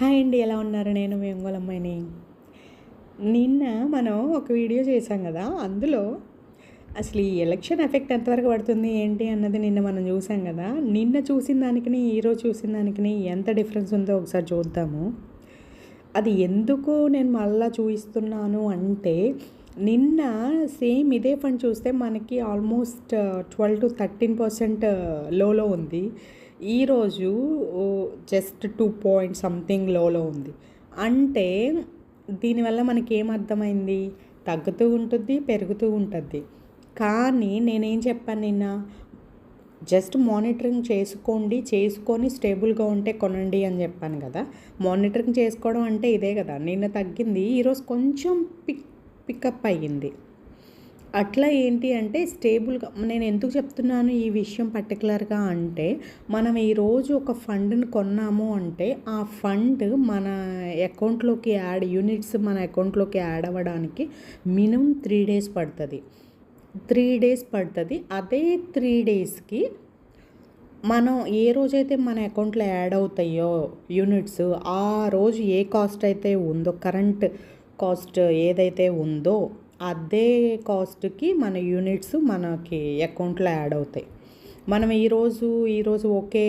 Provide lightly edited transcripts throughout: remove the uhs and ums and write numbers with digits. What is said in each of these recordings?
Hi అండి, ఎలా ఉన్నారు? నేను మీ ఒంగోలమ్మాయిని. నిన్న మనం ఒక వీడియో చేశాం కదా, అందులో అసలు ఈ ఎలక్షన్ ఎఫెక్ట్ ఎంతవరకు పడుతుంది ఏంటి అన్నది నిన్న మనం చూసాం కదా. నిన్న చూసిన దానికి ఈరోజు చూసిన దానికి ఎంత డిఫరెన్స్ ఉందో ఒకసారి చూద్దాము. అది ఎందుకు నేను మళ్ళీ చూపిస్తున్నాను అంటే, నిన్న సేమ్ ఇదే ఫండ్ చూస్తే మనకి ఆల్మోస్ట్ 12 to 13% లోలో ఉంది. ఈరోజు జస్ట్ 2 పాయింట్ సంథింగ్ లోలో ఉంది. అంటే దీనివల్ల మనకి ఏమర్థమైంది? తగ్గుతూ ఉంటుంది, పెరుగుతూ ఉంటుంది. కానీ నేనేం చెప్పాను నిన్న? జస్ట్ మానిటరింగ్ చేసుకొని స్టేబుల్గా ఉంటే కొనండి అని చెప్పాను కదా. మానిటరింగ్ చేసుకోవడం అంటే ఇదే కదా. నిన్న తగ్గింది, ఈరోజు కొంచెం పికప్ అయ్యింది. అట్లా ఏంటి అంటే స్టేబుల్గా. నేను ఎందుకు చెప్తున్నాను ఈ విషయం పర్టికులర్గా అంటే, మనం ఈరోజు ఒక ఫండ్ని కొన్నాము అంటే ఆ ఫండ్ మన అకౌంట్లోకి యూనిట్స్ మన అకౌంట్లోకి యాడ్ అవ్వడానికి మినిమం 3 days పడుతుంది. 3 days పడుతుంది. అదే 3 daysకి మనం ఏ రోజైతే మన అకౌంట్లో యాడ్ అవుతాయో యూనిట్స్, ఆ రోజు ఏ కాస్ట్ అయితే ఉందో, కరెంట్ కాస్ట్ ఏదైతే ఉందో అదే కాస్ట్కి మన యూనిట్స్ మనకి అకౌంట్లో యాడ్ అవుతాయి. మనం ఈరోజు ఓకే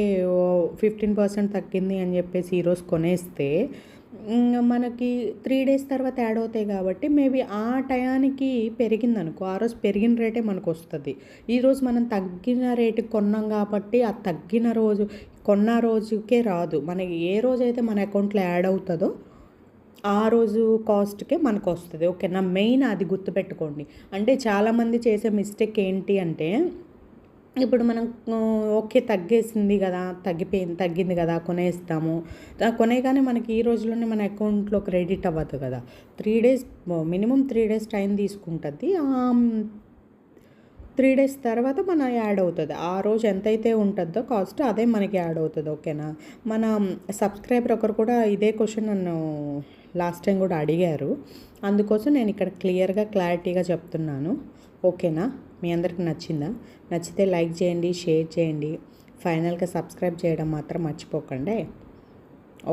15% తగ్గింది అని చెప్పేసి ఈరోజు కొనేస్తే మనకి 3 days తర్వాత యాడ్ అవుతాయి. కాబట్టి మేబీ ఆ టయానికి పెరిగిందనుకో, ఆ రోజు పెరిగిన రేటే మనకు వస్తుంది. ఈరోజు మనం తగ్గిన రేటుకి కొన్నాం కాబట్టి ఆ తగ్గిన రోజు కొన్న రోజుకే రాదు. మనకి ఏ రోజైతే మన అకౌంట్లో యాడ్ అవుతుందో ఆ రోజు కాస్ట్కే మనకు వస్తుంది. ఓకేనా? మెయిన్ అది గుర్తుపెట్టుకోండి. అంటే చాలామంది చేసే మిస్టేక్ ఏంటి అంటే, ఇప్పుడు మనం ఓకే తగ్గేసింది కదా, తగ్గింది కదా కొనేస్తాము. కొనేగానే మనకి ఈ రోజులోనే మన అకౌంట్లో క్రెడిట్ అవ్వదు కదా. 3 days మినిమం 3 days టైం తీసుకుంటుంది. 3 days తర్వాత మన యాడ్ అవుతుంది. ఆ రోజు ఎంతైతే ఉంటుందో కాస్ట్ అదే మనకి యాడ్ అవుతుంది. ఓకేనా? మన సబ్స్క్రైబర్ ఒకరు కూడా ఇదే క్వశ్చన్ నన్ను లాస్ట్ టైం కూడా అడిగారు. అందుకోసం నేను ఇక్కడ క్లారిటీగా చెప్తున్నాను. ఓకేనా? మీ అందరికి నచ్చిందా? నచ్చితే లైక్ చేయండి, షేర్ చేయండి. ఫైనల్గా సబ్స్క్రైబ్ చేయడం మాత్రం మర్చిపోకండి.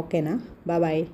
ఓకేనా? బాయ్.